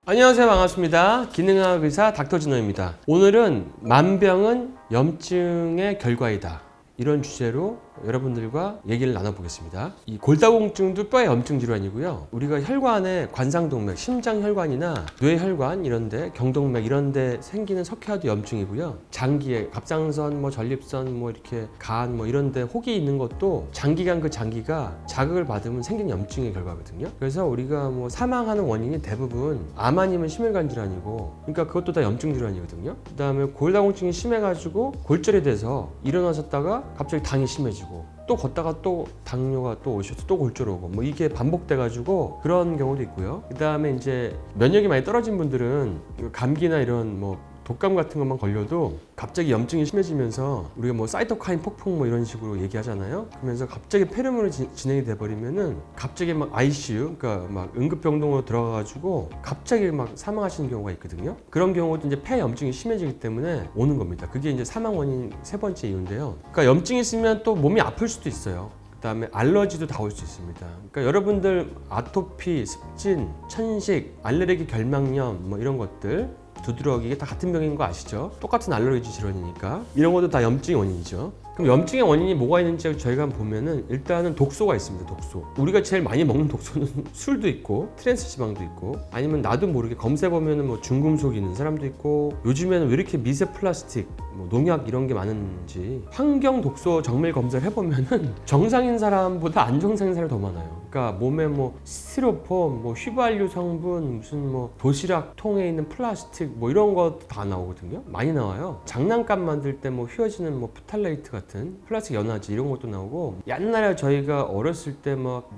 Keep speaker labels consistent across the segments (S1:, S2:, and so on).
S1: 안녕하세요, 반갑습니다. 기능의학 의사 닥터진호입니다. 오늘은 만병은 염증의 결과이다, 이런 주제로 여러분들과 얘기를 나눠보겠습니다. 이 골다공증도 뼈의 염증 질환이고요. 우리가 혈관에 관상동맥, 심장혈관이나 뇌혈관 이런데, 경동맥 이런데 생기는 석회화도 염증이고요. 장기에 갑상선, 전립선, 이렇게 간 이런데 혹이 있는 것도 장기간 그 장기가 자극을 받으면 생긴 염증의 결과거든요. 그래서 우리가 사망하는 원인이 대부분 암 아니면 심혈관 질환이고, 그러니까 그것도 다 염증 질환이거든요. 그 다음에 골다공증이 심해가지고 골절이 돼서 일어나셨다가 갑자기 당이 심해지고, 또 걷다가 또 당뇨가 또 오셔서 또 골절 오고, 이게 반복돼가지고 그런 경우도 있고요. 그 다음에 이제 면역이 많이 떨어진 분들은 감기나 이런 독감 같은 것만 걸려도 갑자기 염증이 심해지면서 우리가 사이토카인 폭풍 이런 식으로 얘기하잖아요. 그러면서 갑자기 폐렴으로 진행이 돼버리면은 갑자기 ICU, 그러니까 응급병동으로 들어가가지고 갑자기 사망하시는 경우가 있거든요. 그런 경우도 이제 폐 염증이 심해지기 때문에 오는 겁니다. 그게 이제 사망 원인 세 번째 이유인데요. 그러니까 염증이 있으면 또 몸이 아플 수도 있어요. 그다음에 알러지도 다 올 수 있습니다. 그러니까 여러분들 아토피, 습진, 천식, 알레르기, 결막염 이런 것들, 두드러기, 이게 다 같은 병인 거 아시죠? 똑같은 알레르기 질환이니까 이런 것도 다 염증의 원인이죠. 그럼 염증의 원인이 뭐가 있는지 저희가 한번 보면은, 일단은 독소가 있습니다. 독소. 우리가 제일 많이 먹는 독소는 술도 있고 트랜스 지방도 있고, 아니면 나도 모르게 검사해 보면은 중금속이 있는 사람도 있고, 요즘에는 왜 이렇게 미세 플라스틱, 농약 이런 게 많은지 환경 독소 정밀 검사를 해보면은 정상인 사람보다 안 정상인 사람이 더 많아요. 그러니까 몸에 스티로폼, 휘발유 성분, 무슨 도시락 통에 있는 플라스틱 이런 거 다 나오거든요. 많이 나와요. 장난감 만들 때 휘어지는 프탈레이트 같은 플라스틱 연화제 이런 것도 나오고, 옛날에 저희가 어렸을 때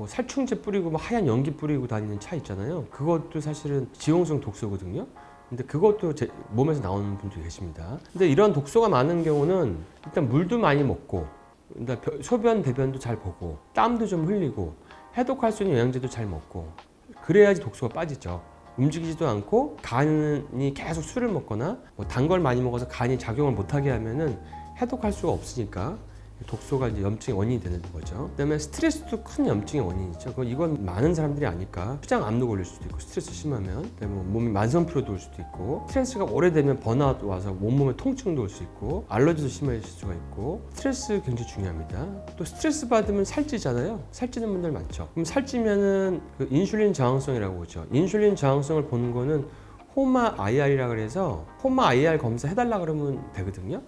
S1: 살충제 뿌리고 하얀 연기 뿌리고 다니는 차 있잖아요. 그것도 사실은 지용성 독소거든요. 근데 그것도 제 몸에서 나오는 분들이 계십니다. 근데 이런 독소가 많은 경우는 일단 물도 많이 먹고, 소변, 배변도 잘 보고, 땀도 좀 흘리고, 해독할 수 있는 영양제도 잘 먹고, 그래야지 독소가 빠지죠. 움직이지도 않고 간이 계속 술을 먹거나 단 걸 많이 먹어서 간이 작용을 못하게 하면은 해독할 수가 없으니까 독소가 이제 염증의 원인이 되는 거죠. 그다음에 스트레스도 큰 염증의 원인이죠. 이건 많은 사람들이 아니까 췌장 압도 걸릴 수도 있고, 스트레스 심하면 그다음에 몸이 만성 피로도 올 수도 있고, 스트레스가 오래되면 번아웃 와서 온몸에 통증도 올 수 있고, 알러지도 심해질 수가 있고, 스트레스 굉장히 중요합니다. 또 스트레스 받으면 살찌잖아요. 살찌는 분들 많죠. 그럼 살찌면은 인슐린 저항성이라고 보죠. 인슐린 저항성을 보는 거는 호마 IR이라 그래서 호마 IR 검사 해달라 그러면 되거든요.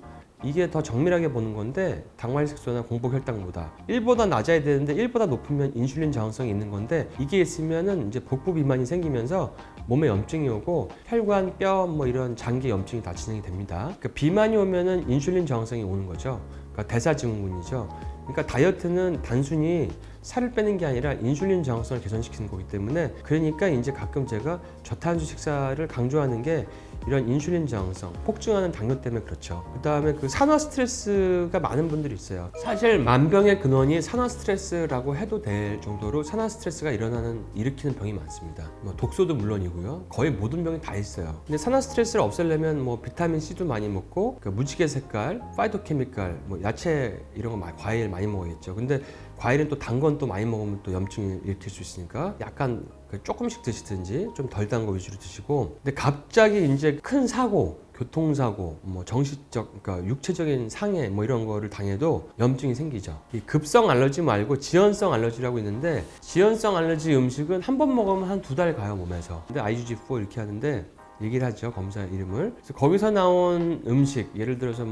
S1: 이게 더 정밀하게 보는 건데, 당화혈색소나 공복혈당보다 1보다 낮아야 되는데 1보다 높으면 인슐린 저항성이 있는 건데, 이게 있으면은 이제 복부 비만이 생기면서 몸에 염증이 오고 혈관, 뼈 이런 장기 염증이 다 진행이 됩니다. 그러니까 비만이 오면은 인슐린 저항성이 오는 거죠. 그러니까 대사증후군이죠. 그러니까 다이어트는 단순히 살을 빼는 게 아니라 인슐린 저항성을 개선시키는 거기 때문에, 그러니까 이제 가끔 제가 저탄수 식사를 강조하는 게 이런 인슐린 저항성, 폭증하는 당뇨 때문에 그렇죠. 그 다음에 산화 스트레스가 많은 분들이 있어요. 사실 만병의 근원이 산화 스트레스라고 해도 될 정도로 산화 스트레스가 일으키는 병이 많습니다. 독소도 물론이고요. 거의 모든 병이 다 있어요. 근데 산화 스트레스를 없애려면 비타민 C도 많이 먹고, 무지개 색깔, 파이토케미칼, 야채 이런 거 과일 많이 먹어야겠죠. 근데 과일은 또 단 건 또 많이 먹으면 또 염증을 일으킬 수 있으니까 약간 조금씩 드시든지 좀 덜 단 거 위주로 드시고. 근데 갑자기 이제 큰 사고, 교통사고, 정신적, 그러니까 육체적인 상해 이런 거를 당해도 염증이 생기죠. 이 급성 알러지 말고 지연성 알러지라고 있는데, 지연성 알러지 음식은 한 번 먹으면 한 2달 가요, 몸에서. 근데 IgG4 이렇게 하는데 얘기를 하죠, 검사 이름을. 그래서 거기서 나온 음식, 예를 들어서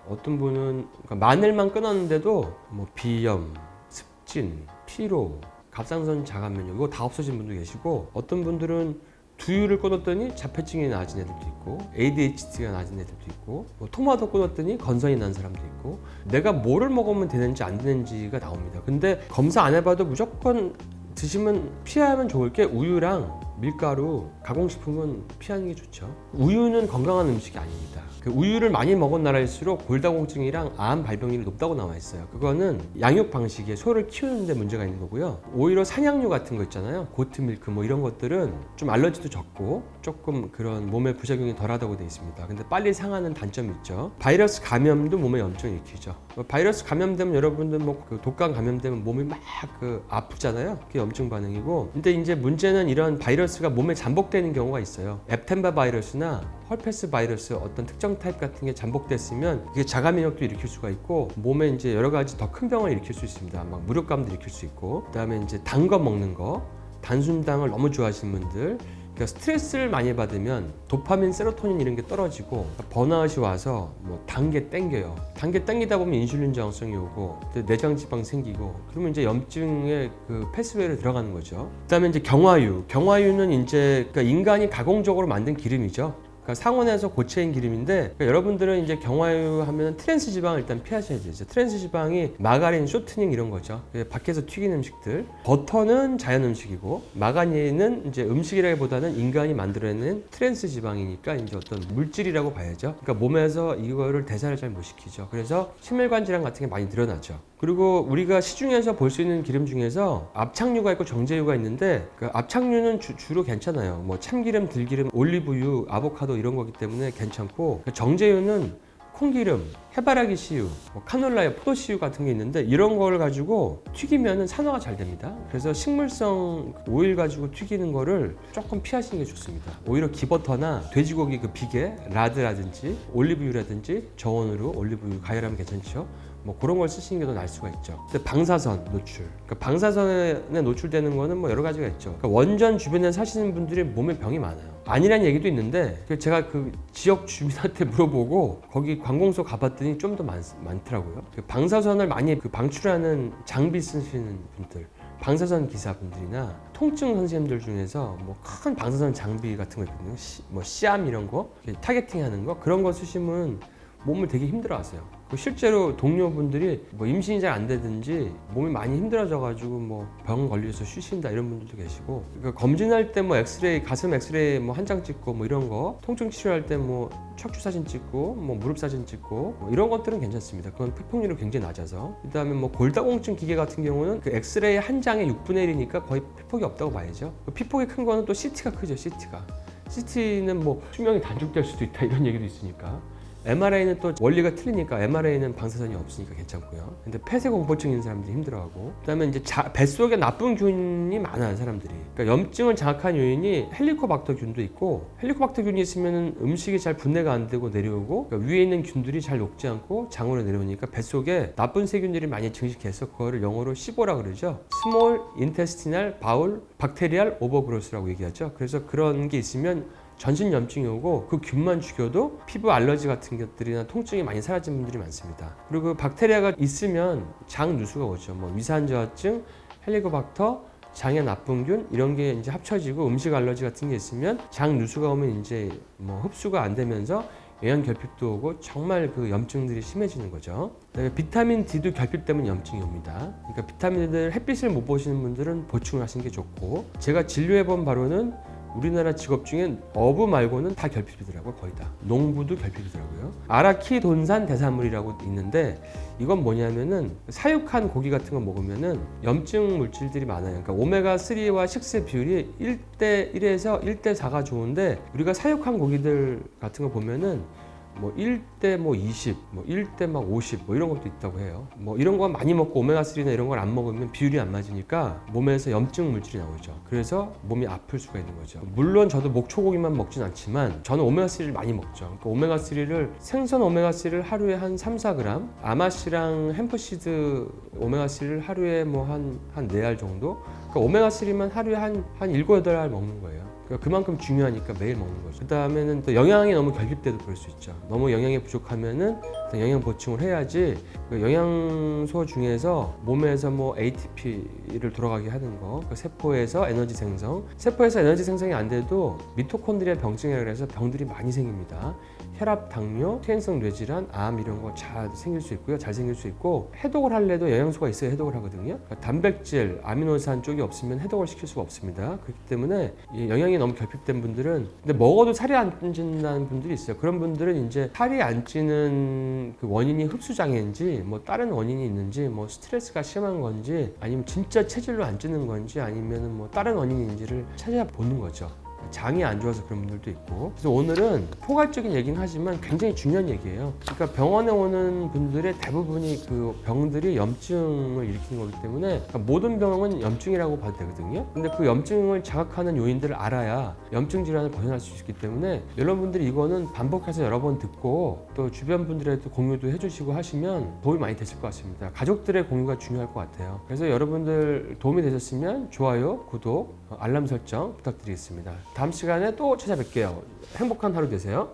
S1: 어떤 분은 마늘만 끊었는데도 비염, 습진, 피로, 갑상선 자가면역 이거 다 없어진 분도 계시고, 어떤 분들은 두유를 끊었더니 자폐증이 나아진 애들도 있고, ADHD가 나아진 애들도 있고, 토마토 끊었더니 건선이 난 사람도 있고, 내가 뭐를 먹으면 되는지 안 되는지가 나옵니다. 근데 검사 안 해봐도 무조건 드시면 피하면 좋을 게 우유랑 밀가루, 가공식품은 피하는 게 좋죠. 우유는 건강한 음식이 아닙니다. 그 우유를 많이 먹은 나라일수록 골다공증이랑 암 발병률이 높다고 나와 있어요. 그거는 양육 방식에 소를 키우는데 문제가 있는 거고요. 오히려 사냥류 같은 거 있잖아요. 고트 밀크 뭐 이런 것들은 좀 알러지도 적고 조금 그런 몸에 부작용이 덜하다고 되어 있습니다. 근데 빨리 상하는 단점이 있죠. 바이러스 감염도 몸에 염증을 일으키죠. 바이러스 감염되면 여러분들 뭐 그 독감 감염되면 몸이 막 그 아프잖아요. 그게 염증 반응이고. 근데 이제 문제는 이런 바이러스가 몸에 잠복되는 경우가 있어요. 앱텐바 바이러스나 헐페스 바이러스 어떤 특정 타입 같은 게 잠복됐으면 이게 자가 면역도 일으킬 수가 있고 몸에 이제 여러 가지 더 큰 병을 일으킬 수 있습니다. 막 무력감도 일으킬 수 있고. 그다음에 이제 단 거 먹는 거, 단순당을 너무 좋아하시는 분들, 그러니까 스트레스를 많이 받으면 도파민, 세로토닌 이런 게 떨어지고 번아웃이 와서 뭐 단 게 땡겨요. 단 게 땡기다 보면 인슐린 저항성이 오고 내장 지방 생기고 그러면 이제 염증의 그 패스웨이로 들어가는 거죠. 그다음에 이제 경화유. 경화유는 이제 그러니까 인간이 가공적으로 만든 기름이죠. 그러니까 상온에서 고체인 기름인데 그러니까 여러분들은 이제 경화유 하면 트랜스 지방을 일단 피하셔야 되죠. 트랜스 지방이 마가린, 쇼트닝 이런 거죠. 밖에서 튀긴 음식들. 버터는 자연 음식이고 마가린은 이제 음식이라기보다는 인간이 만들어낸 트랜스 지방이니까 이제 어떤 물질이라고 봐야죠. 그러니까 몸에서 이거를 대사를 잘 못 시키죠. 그래서 심혈관 질환 같은 게 많이 늘어나죠. 그리고 우리가 시중에서 볼 수 있는 기름 중에서 압착유가 있고 정제유가 있는데 그 압착유는 주로 괜찮아요. 뭐 참기름, 들기름, 올리브유, 아보카도 이런 거기 때문에 괜찮고 정제유는 콩기름, 해바라기 씨유, 뭐 카놀라유, 포도씨유 같은 게 있는데 이런 걸 가지고 튀기면은 산화가 잘 됩니다. 그래서 식물성 오일 가지고 튀기는 거를 조금 피하시는 게 좋습니다. 오히려 기버터나 돼지고기 그 비계, 라드라든지 올리브유라든지 저온으로 올리브유 가열하면 괜찮죠. 뭐 그런 걸 쓰시는 게 더 나을 수가 있죠. 근데 방사선 노출. 그러니까 방사선에 노출되는 거는 뭐 여러 가지가 있죠. 그러니까 원전 주변에 사시는 분들이 몸에 병이 많아요. 아니란 얘기도 있는데 제가 그 지역 주민한테 물어보고 거기 관공서 가봤더니 좀 더 많더라고요. 그 방사선을 많이 그 방출하는 장비 쓰시는 분들, 방사선 기사분들이나 통증 선생님들 중에서 뭐 큰 방사선 장비 같은 거 있거든요. 뭐 시암 이런 거, 타겟팅하는 거 그런 거 쓰시면 몸을 되게 힘들어하세요. 실제로 동료분들이 뭐 임신이 잘 안 되든지 몸이 많이 힘들어져가지고 뭐 병 걸려서 쉬신다 이런 분들도 계시고, 그러니까 검진할 때 뭐 엑스레이, 가슴 엑스레이 뭐 한 장 찍고 뭐 이런 거, 통증 치료할 때 뭐 척추 사진 찍고 뭐 무릎 사진 찍고 뭐 이런 것들은 괜찮습니다. 그건 피폭률이 굉장히 낮아서. 그다음에 뭐 골다공증 기계 같은 경우는 그 엑스레이 한 장에 6분의 1이니까 거의 피폭이 없다고 봐야죠. 피폭이 큰 거는 또 CT가 크죠. CT는 뭐 수명이 단축될 수도 있다 이런 얘기도 있으니까. MRI는 또 원리가 틀리니까 MRI는 방사선이 없으니까 괜찮고요. 근데 폐쇄 공포증 있는 사람들이 힘들어하고, 그다음에 이제 뱃속에 나쁜 균이 많아요 사람들이. 그러니까 염증을 장악한 요인이 헬리코박터균도 있고, 헬리코박터균이 있으면 음식이 잘 분해가 안 되고 내려오고, 그러니까 위에 있는 균들이 잘 녹지 않고 장으로 내려오니까 뱃속에 나쁜 세균들이 많이 증식해서 그거를 영어로 SIBO라 그러죠. Small Intestinal Bowel Bacterial Overgrowth라고 얘기하죠. 그래서 그런 게 있으면 전신 염증이 오고 그 균만 죽여도 피부 알러지 같은 것들이나 통증이 많이 사라진 분들이 많습니다. 그리고 박테리아가 있으면 장 누수가 오죠. 뭐 위산저하증, 헬리코박터, 장에 나쁜 균 이런 게 이제 합쳐지고 음식 알러지 같은 게 있으면 장 누수가 오면 이제 뭐 흡수가 안 되면서 영양 결핍도 오고 정말 그 염증들이 심해지는 거죠. 그다음에 비타민 D도 결핍 때문에 염증이 옵니다. 그러니까 비타민들 햇빛을 못 보시는 분들은 보충을 하시는 게 좋고, 제가 진료해본 바로는 우리나라 직업 중에 어부 말고는 다 결핍이더라고요. 거의 다. 농부도 결핍이더라고요. 아라키돈산 대사물이라고 있는데 이건 뭐냐면은 사육한 고기 같은 거 먹으면은 염증 물질들이 많아요. 그러니까 오메가3와 6의 비율이 1대1에서 1대4가 좋은데, 우리가 사육한 고기들 같은 거 보면은 뭐 1대 뭐 20, 뭐 1대 막 50, 뭐 이런 것도 있다고 해요. 뭐 이런 거 많이 먹고 오메가3나 이런 걸 안 먹으면 비율이 안 맞으니까 몸에서 염증 물질이 나오죠. 그래서 몸이 아플 수가 있는 거죠. 물론 저도 목초고기만 먹진 않지만 저는 오메가3를 많이 먹죠. 그러니까 오메가3를 생선 오메가3를 하루에 한 3-4g, 아마씨랑 햄프시드 오메가3를 하루에 뭐 한 4알 정도? 그러니까 오메가3만 하루에 한 7-8알 먹는 거예요. 그만큼 중요하니까 매일 먹는 거죠. 그 다음에는 또 영양이 너무 결핍돼도 그럴 수 있죠. 너무 영양이 부족하면은 영양 보충을 해야지. 영양소 중에서 몸에서 뭐 ATP를 돌아가게 하는 거, 세포에서 에너지 생성, 세포에서 에너지 생성이 안 돼도 미토콘드리아 병증이라고 해서 병들이 많이 생깁니다. 혈압, 당뇨, 퇴행성 뇌질환, 암 이런 거 잘 생길 수 있고요. 잘 생길 수 있고 해독을 하려도 영양소가 있어야 해독을 하거든요. 그러니까 단백질, 아미노산 쪽이 없으면 해독을 시킬 수가 없습니다. 그렇기 때문에 이 영양이 너무 결핍된 분들은 근데 먹어도 살이 안 찐다는 분들이 있어요. 그런 분들은 이제 살이 안 찌는 그 원인이 흡수 장애인지 뭐 다른 원인이 있는지 뭐 스트레스가 심한 건지 아니면 진짜 체질로 안 찌는 건지 아니면 뭐 다른 원인인지를 찾아보는 거죠. 장이 안 좋아서 그런 분들도 있고. 그래서 오늘은 포괄적인 얘기는 하지만 굉장히 중요한 얘기예요. 그러니까 병원에 오는 분들의 대부분이 그 병들이 염증을 일으키는 거기 때문에 그러니까 모든 병은 염증이라고 봐도 되거든요. 근데 그 염증을 자극하는 요인들을 알아야 염증 질환을 벗어날 수 있기 때문에 여러분들이 이거는 반복해서 여러 번 듣고 또 주변 분들에도 공유도 해주시고 하시면 도움이 많이 되실 것 같습니다. 가족들의 공유가 중요할 것 같아요. 그래서 여러분들 도움이 되셨으면 좋아요, 구독, 알람 설정 부탁드리겠습니다. 다음 시간에 또 찾아뵐게요. 행복한 하루 되세요.